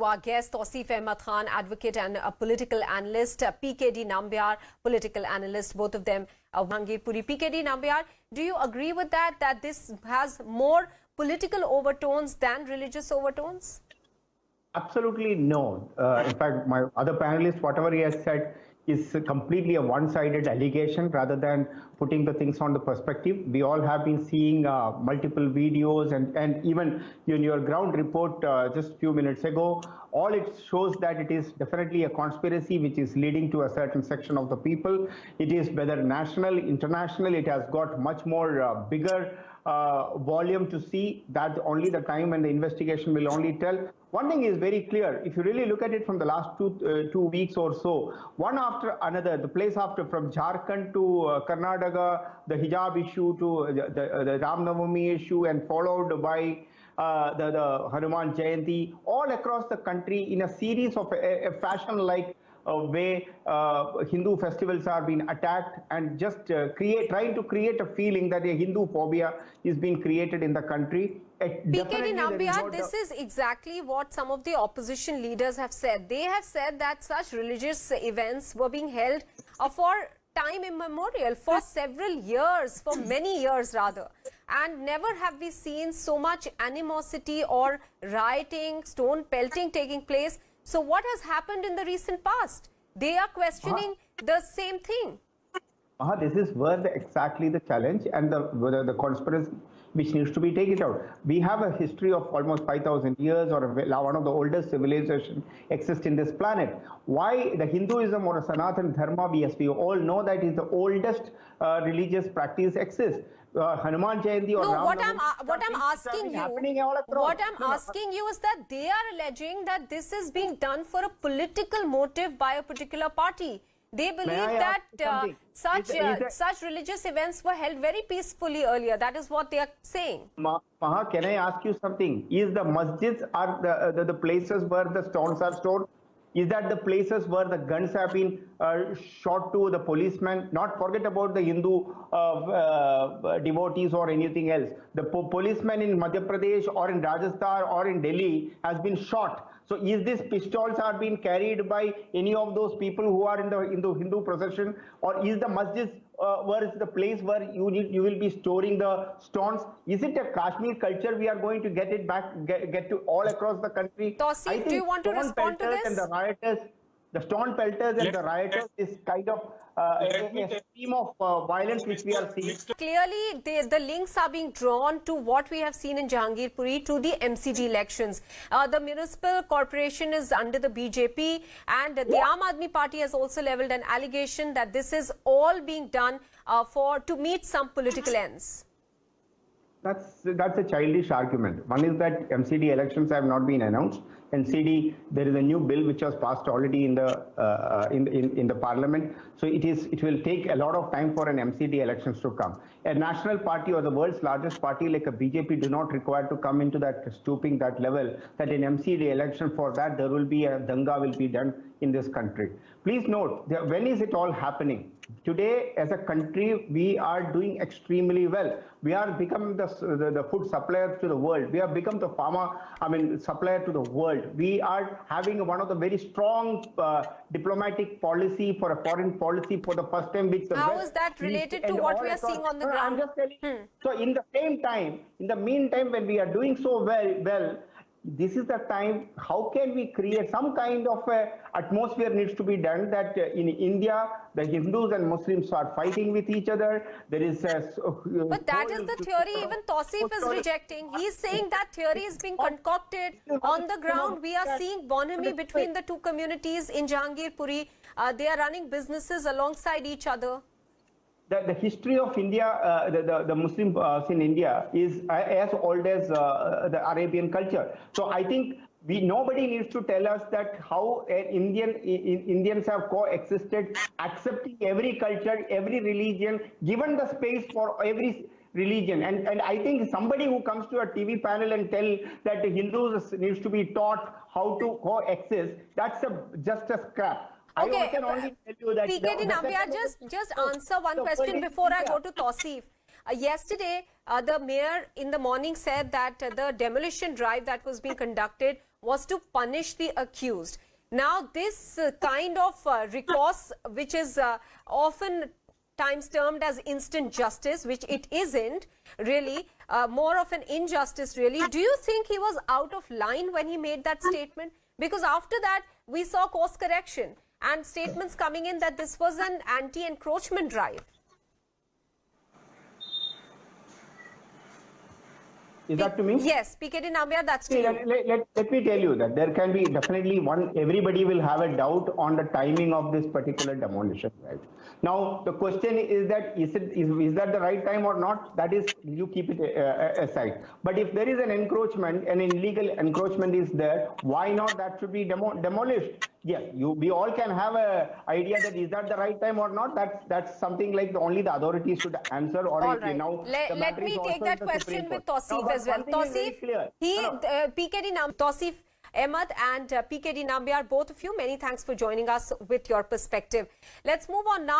Our guest Tausif Ahmed Khan, advocate and a political analyst, PKD Nambiar, political analyst, both of them Jahangirpuri. PKD Nambiar, do you agree with that this has more political overtones than religious overtones? Absolutely no. In fact, my other panelist, whatever he has said, is completely a one-sided allegation rather than putting the things on the perspective. We all have been seeing multiple videos and even in your ground report just a few minutes ago, all it shows that it is definitely a conspiracy which is leading to a certain section of the people. It is whether national, international, it has got much more bigger volume to see. That only the time and the investigation will only tell. One thing is very clear. If you really look at it from the last two weeks or so, one after another, the place after, from Jharkhand to Karnataka, the hijab issue to the Ram Navami issue, and followed by the Hanuman Jayanti, all across the country in a series of a fashion-like way Hindu festivals are being attacked, and just trying to create a feeling that a Hindu phobia is being created in the country. PKD Nambiar, this is exactly what some of the opposition leaders have said. They have said that such religious events were being held for time immemorial, for several years, for many years rather. And never have we seen so much animosity or rioting, stone pelting taking place. So what has happened in the recent past? They are questioning the same thing. This is where exactly the challenge and the conspiracy which needs to be taken out. We have a history of almost 5,000 years, or one of the oldest civilizations exist in this planet. Why the Hinduism or Sanatana Dharma, yes, we all know that is the oldest religious practice exists. Hanuman Jayanti or no, what I'm asking you is that they are alleging that this is being done for a political motive by a particular party. They believe that such religious events were held very peacefully earlier. That is what they are saying. Maha, can I ask you something? Is the masjids are the places where the stones are stored? Is that the places where the guns have been shot to the policemen? Not forget about the Hindu devotees or anything else. The policeman in Madhya Pradesh or in Rajasthan or in Delhi has been shot. So is these pistols are being carried by any of those people who are in the Hindu procession, or is the masjid where is the place where you will be storing the stones? Is it a Kashmir culture we are going to get it back, get to all across the country? Tausif, do you want to respond to this? And the rioters, the stone pelters and the rioters is kind of a theme of violence which we are seeing. Clearly, the links are being drawn to what we have seen in Jahangirpuri, to the MCD elections. The municipal corporation is under the BJP, and the Aam Aadmi Party has also levelled an allegation that this is all being done to meet some political ends. That's a childish argument. One is that MCD elections have not been announced. NCD, there is a new bill which was passed already in the parliament. So it will take a lot of time for an MCD elections to come. A national party or the world's largest party like a BJP do not require to come into that stooping that level. That in MCD election, for that there will be a danga will be done in this country. Please note, when is it all happening? Today, as a country, we are doing extremely well. We are becoming the food supplier to the world. We have become the supplier to the world. We are having one of the very strong diplomatic policy for a foreign policy for the first time. How is that related to what we are seeing on the ground? I'm just telling you. So in the meantime, when we are doing so well, this is the time. How can we create some kind of a atmosphere needs to be done that in India the Hindus and Muslims are fighting with each other. There is but that is the theory even Tausif is rejecting. He is saying that theory is being concocted on the ground. We are seeing bonhomie between the two communities in Jahangirpuri. They are running businesses alongside each other. The history of India, the Muslims in India is as old as the Arabian culture. So I think nobody needs to tell us that how Indians have coexisted, accepting every culture, every religion, given the space for every religion. And I think somebody who comes to a TV panel and tell that the Hindus needs to be taught how to coexist, that's just a scrap. Okay, I can only tell you that PKD Nambiar, just answer one question before I go to Tausif. Yesterday, the mayor in the morning said that the demolition drive that was being conducted was to punish the accused. Now, this kind of recourse, which is often times termed as instant justice, which it isn't really, more of an injustice really. Do you think he was out of line when he made that statement? Because after that, we saw course correction and statements coming in that this was an anti-encroachment drive. Is that to me? Yes, PKD Nambiar, that's to you. Let me tell you that there can be definitely everybody will have a doubt on the timing of this particular demolition, right? Now, the question is that is that the right time or not? That is, you keep it aside. But if there is an encroachment, an illegal encroachment is there, why not that should be demolished? Yes, we all can have a idea that is that the right time or not. That's something like only the authorities should answer. Or all if, right. now Let me take that question with Tausif as well. Tausif, PKD Tausif Ahmed and PKD Nambiar, both of you, many thanks for joining us with your perspective. Let's move on now.